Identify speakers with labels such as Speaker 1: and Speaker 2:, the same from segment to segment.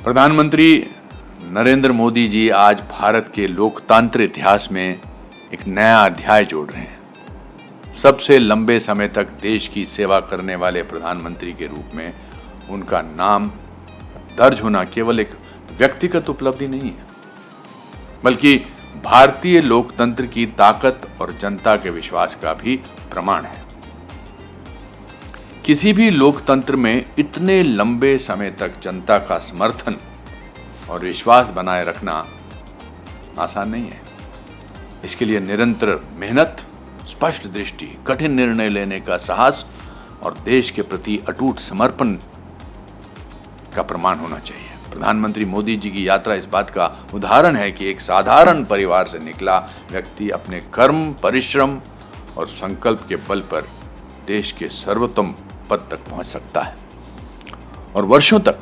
Speaker 1: प्रधानमंत्री नरेंद्र मोदी जी आज भारत के लोकतांत्रिक इतिहास में एक नया अध्याय जोड़ रहे हैं। सबसे लंबे समय तक देश की सेवा करने वाले प्रधानमंत्री के रूप में उनका नाम दर्ज होना केवल एक व्यक्तिगत उपलब्धि नहीं है, बल्कि भारतीय लोकतंत्र की ताकत और जनता के विश्वास का भी प्रमाण है। किसी भी लोकतंत्र में इतने लंबे समय तक जनता का समर्थन और विश्वास बनाए रखना आसान नहीं है। इसके लिए निरंतर मेहनत, स्पष्ट दृष्टि, कठिन निर्णय लेने का साहस और देश के प्रति अटूट समर्पण का प्रमाण होना चाहिए। प्रधानमंत्री मोदी जी की यात्रा इस बात का उदाहरण है कि एक साधारण परिवार से निकला व्यक्ति अपने कर्म, परिश्रम और संकल्प के बल पर देश के सर्वोत्तम पद तक पहुंच सकता है और वर्षों तक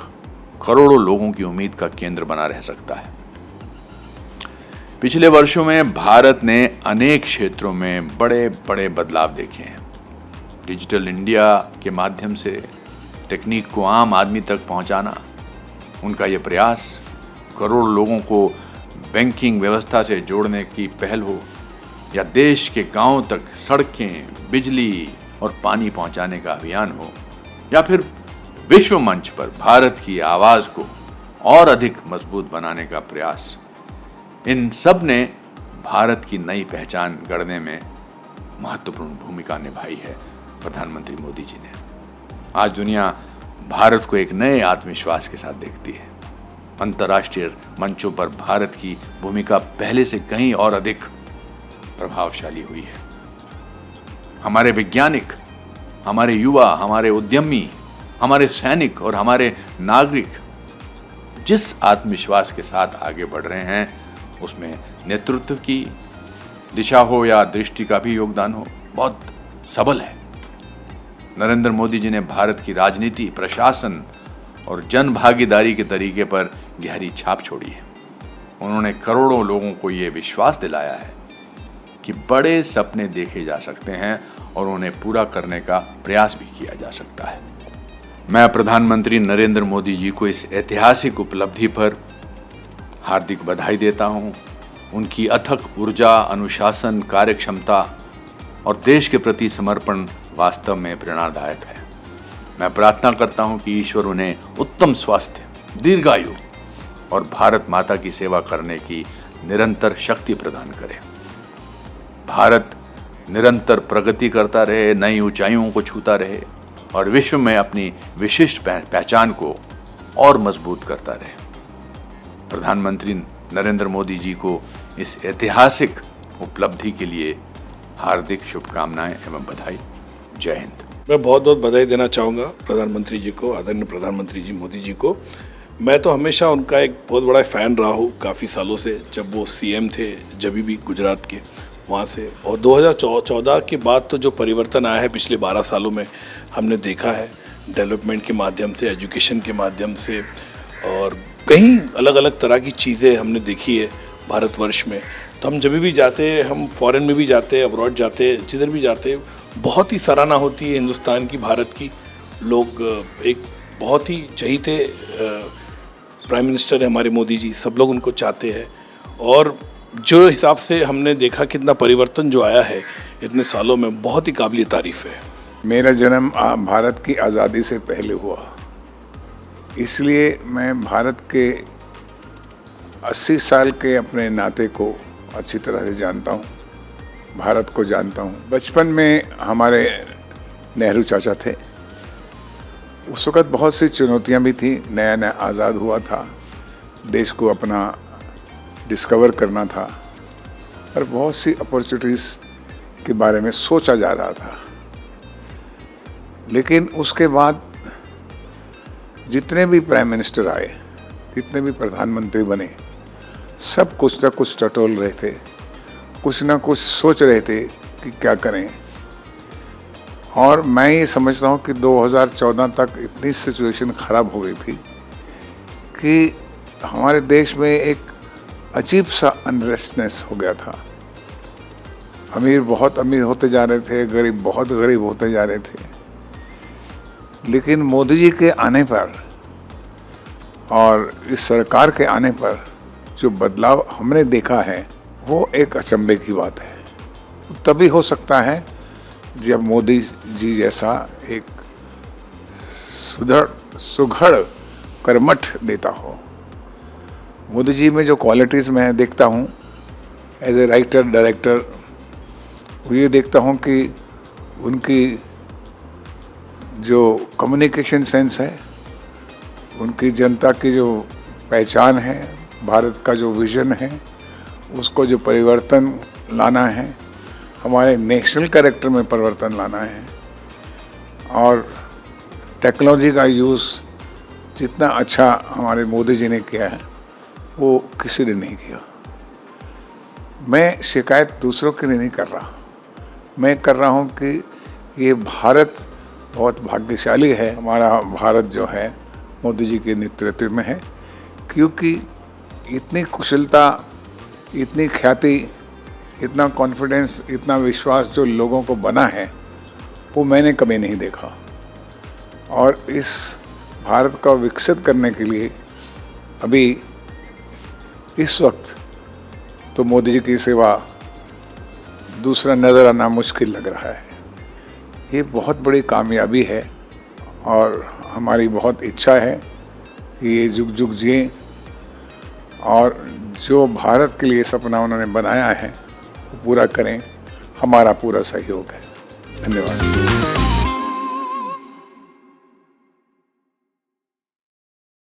Speaker 1: करोड़ों लोगों की उम्मीद का केंद्र बना रह सकता है। पिछले वर्षों में भारत ने अनेक क्षेत्रों में बड़े बड़े बदलाव देखे हैं। डिजिटल इंडिया के माध्यम से टेक्निक को आम आदमी तक पहुंचाना, उनका यह प्रयास करोड़ों लोगों को बैंकिंग व्यवस्था से जोड़ने की पहल हो, या देश के गांवों तक सड़कें, बिजली और पानी पहुंचाने का अभियान हो, या फिर विश्व मंच पर भारत की आवाज को और अधिक मजबूत बनाने का प्रयास, इन सब ने भारत की नई पहचान गढ़ने में महत्वपूर्ण भूमिका निभाई है। प्रधानमंत्री मोदी जी ने आज दुनिया भारत को एक नए आत्मविश्वास के साथ देखती है। अंतर्राष्ट्रीय मंचों पर भारत की भूमिका पहले से कहीं और अधिक प्रभावशाली हुई है। हमारे वैज्ञानिक, हमारे युवा, हमारे उद्यमी, हमारे सैनिक और हमारे नागरिक जिस आत्मविश्वास के साथ आगे बढ़ रहे हैं, उसमें नेतृत्व की दिशा हो या दृष्टि का भी योगदान हो, बहुत सबल है। नरेंद्र मोदी जी ने भारत की राजनीति, प्रशासन और जन भागीदारी के तरीके पर गहरी छाप छोड़ी है। उन्होंने करोड़ों लोगों को यह विश्वास दिलाया है कि बड़े सपने देखे जा सकते हैं और उन्हें पूरा करने का प्रयास भी किया जा सकता है। मैं प्रधानमंत्री नरेंद्र मोदी जी को इस ऐतिहासिक उपलब्धि पर हार्दिक बधाई देता हूं। उनकी अथक ऊर्जा, अनुशासन, कार्यक्षमता और देश के प्रति समर्पण वास्तव में प्रेरणादायक है। मैं प्रार्थना करता हूं कि ईश्वर उन्हें उत्तम स्वास्थ्य, दीर्घायु और भारत माता की सेवा करने की निरंतर शक्ति प्रदान करे। भारत निरंतर प्रगति करता रहे, नई ऊंचाइयों को छूता रहे और विश्व में अपनी विशिष्ट पहचान को और मजबूत करता रहे। प्रधानमंत्री नरेंद्र मोदी जी को इस ऐतिहासिक उपलब्धि के लिए हार्दिक शुभकामनाएं एवं बधाई। जय हिंद।
Speaker 2: मैं बहुत बहुत बधाई देना चाहूँगा प्रधानमंत्री जी को, आदरणीय प्रधानमंत्री जी मोदी जी को। मैं तो हमेशा उनका एक बहुत बड़ा फ़ैन रहा हूँ काफ़ी सालों से, जब वो सीएम थे, जब भी गुजरात के वहाँ से। और 2014 के बाद तो जो परिवर्तन आया है पिछले 12 सालों में हमने देखा है, डेवलपमेंट के माध्यम से, एजुकेशन के माध्यम से, और कई अलग अलग तरह की चीज़ें हमने देखी है भारतवर्ष में। तो हम जब भी जाते हैं, हम फॉरेन में भी जाते हैं, अब्रॉड जाते हैं, जिधर भी जाते हैं, बहुत ही सराहना होती है हिंदुस्तान की, भारत की। लोग एक बहुत ही चहीते प्राइम मिनिस्टर है हमारे मोदी जी, सब लोग उनको चाहते हैं। और जो हिसाब से हमने देखा कितना परिवर्तन जो आया है इतने सालों में, बहुत ही काबिल तारीफ़ है।
Speaker 3: मेरा जन्म भारत की आज़ादी से पहले हुआ, इसलिए मैं भारत के 80 साल के अपने नाते को अच्छी तरह से जानता हूँ, भारत को जानता हूँ। बचपन में हमारे नेहरू चाचा थे, उस वक़्त बहुत सी चुनौतियाँ भी थी, नया नया आज़ाद हुआ था, देश को अपना डिस्कवर करना था और बहुत सी अपॉर्चुनिटीज़ के बारे में सोचा जा रहा था। लेकिन उसके बाद जितने भी प्राइम मिनिस्टर आए, जितने भी प्रधानमंत्री बने, सब कुछ ना कुछ टटोल रहे थे, कुछ ना कुछ सोच रहे थे कि क्या करें। और मैं ये समझता हूँ कि 2014 तक इतनी सिचुएशन ख़राब हो गई थी कि हमारे देश में एक अजीब सा अनरेस्टनेस हो गया था। अमीर बहुत अमीर होते जा रहे थे, गरीब बहुत गरीब होते जा रहे थे। लेकिन मोदी जी के आने पर और इस सरकार के आने पर जो बदलाव हमने देखा है वो एक अचंभे की बात है। तभी हो सकता है जब मोदी जी जैसा एक सुघड़ कर्मठ नेता हो। मोदी जी में जो क्वालिटीज़ मैं देखता हूँ एज ए राइटर डायरेक्टर, वो ये देखता हूँ कि उनकी जो कम्युनिकेशन सेंस है, उनकी जनता की जो पहचान है, भारत का जो विज़न है, उसको जो परिवर्तन लाना है, हमारे नेशनल कैरेक्टर में परिवर्तन लाना है, और टेक्नोलॉजी का यूज़ जितना अच्छा हमारे मोदी जी ने किया है वो किसी ने नहीं किया। मैं शिकायत दूसरों की नहीं कर रहा, मैं कर रहा हूँ कि ये भारत बहुत भाग्यशाली है। हमारा भारत जो है मोदी जी के नेतृत्व में है, क्योंकि इतनी कुशलता, इतनी ख्याति, इतना कॉन्फिडेंस, इतना विश्वास जो लोगों को बना है वो मैंने कभी नहीं देखा। और इस भारत को विकसित करने के लिए अभी इस वक्त तो मोदी जी की सेवा दूसरा नज़र आना मुश्किल लग रहा है। ये बहुत बड़ी कामयाबी है और हमारी बहुत इच्छा है कि ये जुग जुग जिए और जो भारत के लिए सपना उन्होंने बनाया है वो पूरा करें। हमारा पूरा सहयोग है। धन्यवाद।